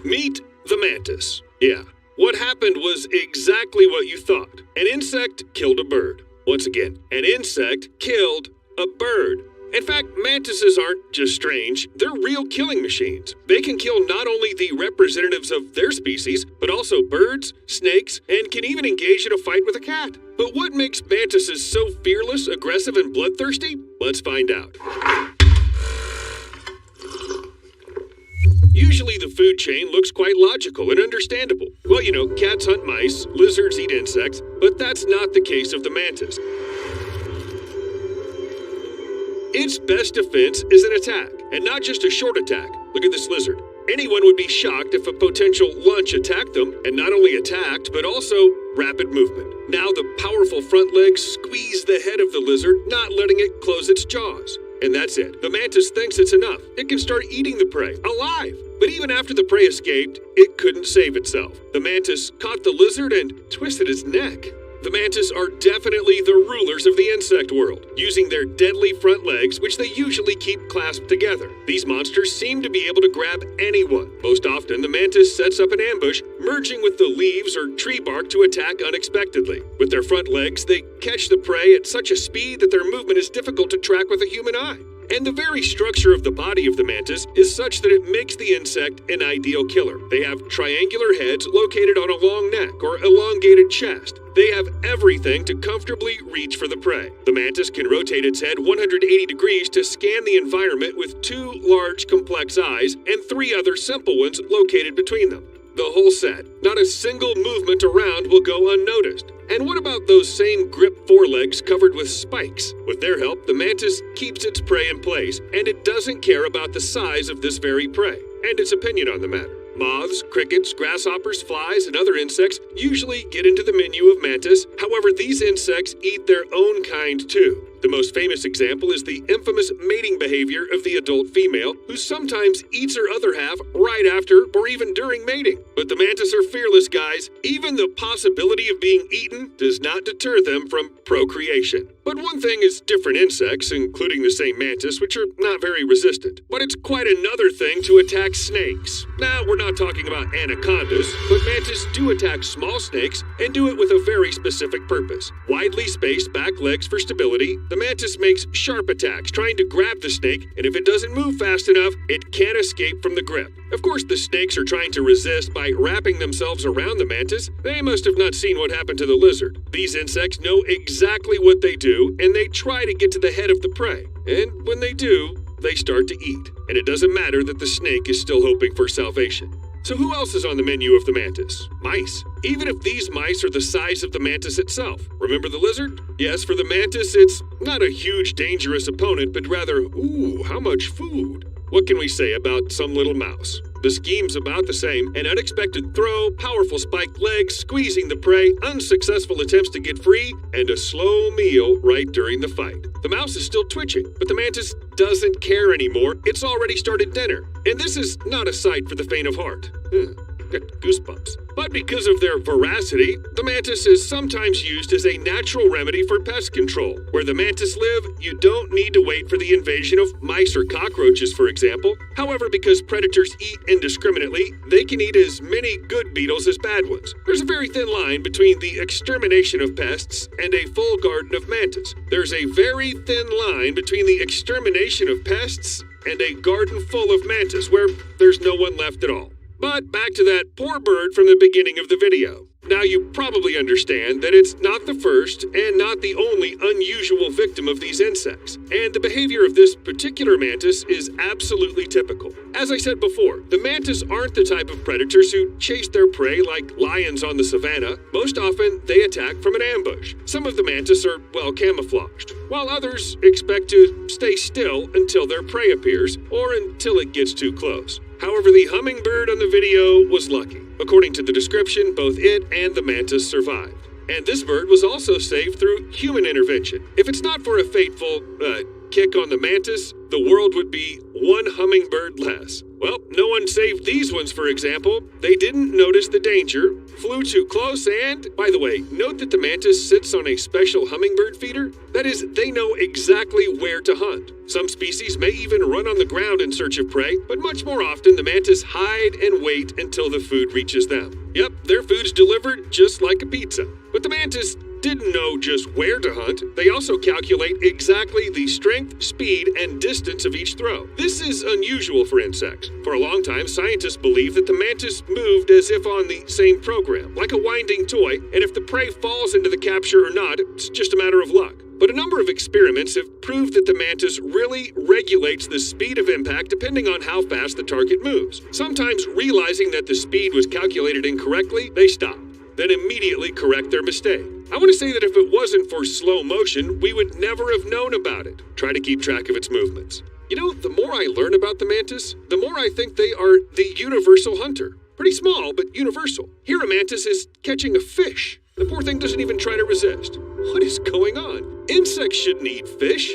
Meet the mantis. Yeah, what happened was exactly what you thought. An insect killed a bird. Once again, an insect killed a bird. In fact, mantises aren't just strange, they're real killing machines. They can kill not only the representatives of their species, but also birds, snakes, and can even engage in a fight with a cat. But what makes mantises so fearless, aggressive, and bloodthirsty? Let's find out. Usually the food chain looks quite logical and understandable. Well, cats hunt mice, lizards eat insects, but that's not the case of the mantis. Its best defense is an attack, and not just a short attack. Look at this lizard. Anyone would be shocked if a potential lunch attacked them, and not only attacked, but also rapid movement. Now the powerful front legs squeeze the head of the lizard, not letting it close its jaws. And that's it. The mantis thinks it's enough. It can start eating the prey, alive. But even after the prey escaped, it couldn't save itself. The mantis caught the lizard and twisted its neck. The mantis are definitely the rulers of the insect world, using their deadly front legs, which they usually keep clasped together. These monsters seem to be able to grab anyone. Most often, the mantis sets up an ambush, merging with the leaves or tree bark to attack unexpectedly. With their front legs, they catch the prey at such a speed that their movement is difficult to track with a human eye. And the very structure of the body of the mantis is such that it makes the insect an ideal killer. They have triangular heads located on a long neck or elongated chest. They have everything to comfortably reach for the prey. The mantis can rotate its head 180 degrees to scan the environment with 2 large complex eyes and 3 other simple ones located between them. The whole set. Not a single movement around will go unnoticed. And what about those same grip forelegs covered with spikes? With their help, the mantis keeps its prey in place, and it doesn't care about the size of this very prey, and its opinion on the matter. Moths, crickets, grasshoppers, flies, and other insects usually get into the menu of mantis. However, these insects eat their own kind too. The most famous example is the infamous mating behavior of the adult female, who sometimes eats her other half right after or even during mating. But the mantis are fearless, guys. Even the possibility of being eaten does not deter them from procreation. But one thing is different insects, including the same mantis, which are not very resistant. But it's quite another thing to attack snakes. Now, we're not talking about anacondas, but mantis do attack small snakes and do it with a very specific purpose. Widely spaced back legs for stability, the mantis makes sharp attacks, trying to grab the snake, and if it doesn't move fast enough, it can't escape from the grip. Of course, the snakes are trying to resist by wrapping themselves around the mantis. They must have not seen what happened to the lizard. These insects know exactly what they do, and they try to get to the head of the prey. And when they do, they start to eat. And it doesn't matter that the snake is still hoping for salvation. So who else is on the menu of the mantis? Mice. Even if these mice are the size of the mantis itself. Remember the lizard? Yes, for the mantis, it's not a huge, dangerous opponent, but rather, ooh, how much food? What can we say about some little mouse? The scheme's about the same. An unexpected throw, powerful spiked legs, squeezing the prey, unsuccessful attempts to get free, and a slow meal right during the fight. The mouse is still twitching, but the mantis doesn't care anymore. It's already started dinner. And this is not a sight for the faint of heart. Got goosebumps. But because of their voracity, the mantis is sometimes used as a natural remedy for pest control. Where the mantis live, you don't need to wait for the invasion of mice or cockroaches, for example. However, because predators eat indiscriminately, they can eat as many good beetles as bad ones. There's a very thin line between the extermination of pests and a full garden of mantis. There's a very thin line between the extermination of pests and a garden full of mantis where there's no one left at all. But back to that poor bird from the beginning of the video. Now you probably understand that it's not the first and not the only unusual victim of these insects. And the behavior of this particular mantis is absolutely typical. As I said before, the mantis aren't the type of predators who chase their prey like lions on the savannah. Most often, they attack from an ambush. Some of the mantis are well camouflaged, while others expect to stay still until their prey appears or until it gets too close. However, the hummingbird on the video was lucky. According to the description, both it and the mantis survived. And this bird was also saved through human intervention. If it's not for a fateful kick on the mantis, the world would be one hummingbird less. Well, no one saved these ones, for example. They didn't notice the danger, flew too close, and, by the way, note that the mantis sits on a special hummingbird feeder. That is, they know exactly where to hunt. Some species may even run on the ground in search of prey, but much more often the mantis hide and wait until the food reaches them. Yep, their food's delivered just like a pizza. But the mantis didn't know just where to hunt. They also calculate exactly the strength, speed, and distance of each throw. This is unusual for insects. For a long time, scientists believed that the mantis moved as if on the same program, like a winding toy, and if the prey falls into the capture or not, it's just a matter of luck. But a number of experiments have proved that the mantis really regulates the speed of impact depending on how fast the target moves. Sometimes, realizing that the speed was calculated incorrectly, they stop, then immediately correct their mistake. I want to say that if it wasn't for slow motion, we would never have known about it. Try to keep track of its movements. You know, the more I learn about the mantis, the more I think they are the universal hunter. Pretty small, but universal. Here a mantis is catching a fish. The poor thing doesn't even try to resist. What is going on? Insects shouldn't eat fish.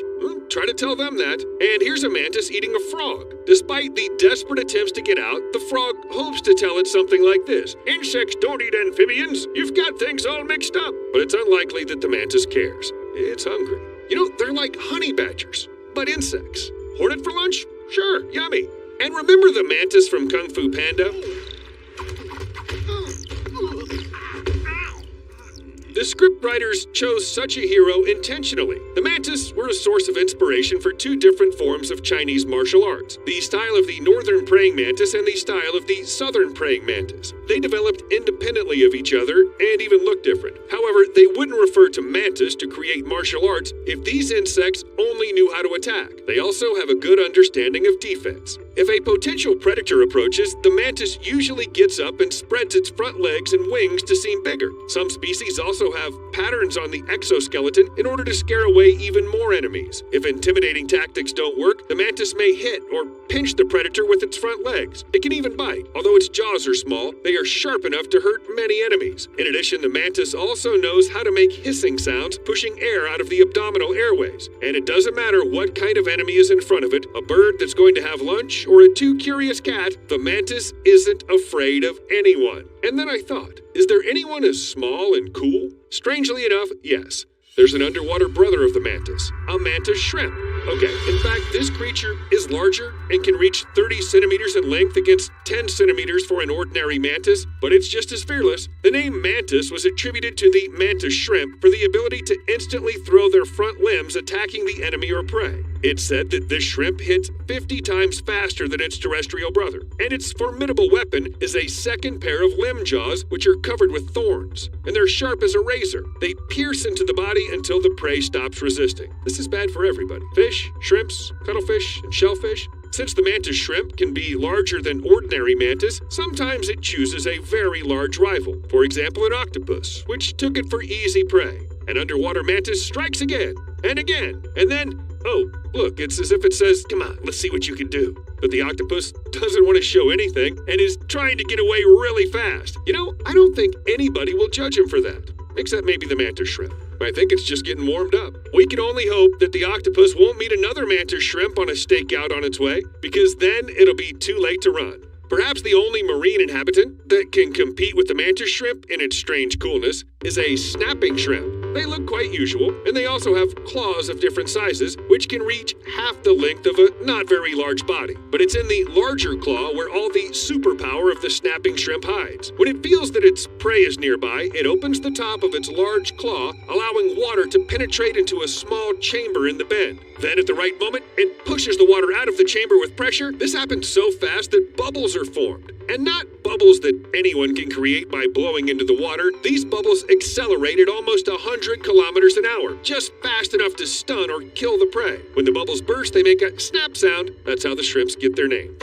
Try to tell them that. And here's a mantis eating a frog. Despite the desperate attempts to get out, the frog hopes to tell it something like this: "Insects don't eat amphibians. You've got things all mixed up." But it's unlikely that the mantis cares. It's hungry. You know, they're like honey badgers, but insects. Hornet for lunch? Sure, yummy. And remember the mantis from Kung Fu Panda? The scriptwriters chose such a hero intentionally. The mantis were a source of inspiration for two different forms of Chinese martial arts: the style of the northern praying mantis and the style of the southern praying mantis. They developed independently of each other and even looked different. However, they wouldn't refer to mantis to create martial arts if these insects only knew how to attack. They also have a good understanding of defense. If a potential predator approaches, the mantis usually gets up and spreads its front legs and wings to seem bigger. Some species also have patterns on the exoskeleton in order to scare away even more enemies. If intimidating tactics don't work, the mantis may hit or pinch the predator with its front legs. It can even bite. Although its jaws are small, they are sharp enough to hurt many enemies. In addition, the mantis also knows how to make hissing sounds, pushing air out of the abdominal airways. And it doesn't matter what kind of enemy is in front of it, a bird that's going to have lunch or a too curious cat, the mantis isn't afraid of anyone. And then I thought, is there anyone as small and cool? Strangely enough, yes. There's an underwater brother of the mantis, a mantis shrimp. Okay, in fact, this creature is larger and can reach 30 centimeters in length against 10 centimeters for an ordinary mantis, but it's just as fearless. The name mantis was attributed to the mantis shrimp for the ability to instantly throw their front limbs attacking the enemy or prey. It's said that this shrimp hits 50 times faster than its terrestrial brother, and its formidable weapon is a second pair of limb jaws which are covered with thorns, and they're sharp as a razor. They pierce into the body until the prey stops resisting. This is bad for everybody. Fish, shrimps, cuttlefish, and shellfish. Since the mantis shrimp can be larger than ordinary mantis, sometimes it chooses a very large rival. For example, an octopus, which took it for easy prey. An underwater mantis strikes again, and then, oh, look, it's as if it says, "Come on, let's see what you can do." But the octopus doesn't want to show anything and is trying to get away really fast. You know, I don't think anybody will judge him for that, except maybe the mantis shrimp. I think it's just getting warmed up. We can only hope that the octopus won't meet another mantis shrimp on a stakeout on its way, because then it'll be too late to run. Perhaps the only marine inhabitant that can compete with the mantis shrimp in its strange coolness is a snapping shrimp. They look quite usual, and they also have claws of different sizes, which can reach half the length of a not very large body. But it's in the larger claw where all the superpower of the snapping shrimp hides. When it feels that its prey is nearby, it opens the top of its large claw, allowing water to penetrate into a small chamber in the bend. Then at the right moment, it pushes the water out of the chamber with pressure. This happens so fast that bubbles are formed. And not bubbles that anyone can create by blowing into the water. These bubbles accelerate at almost 100 kilometers an hour, just fast enough to stun or kill the prey. When the bubbles burst, they make a snap sound. That's how the shrimps get their name.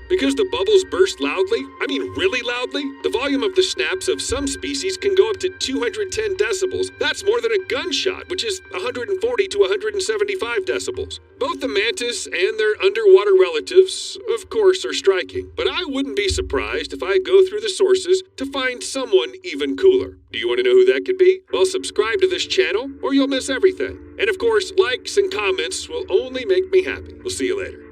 Because the bubbles burst loudly, I mean really loudly, the volume of the snaps of some species can go up to 210 decibels. That's more than a gunshot, which is 140 to 175 decibels. Both the mantis and their underwater relatives, of course, are striking. But I wouldn't be surprised if I go through the sources to find someone even cooler. Do you want to know who that could be? Well, subscribe to this channel or you'll miss everything. And of course, likes and comments will only make me happy. We'll see you later.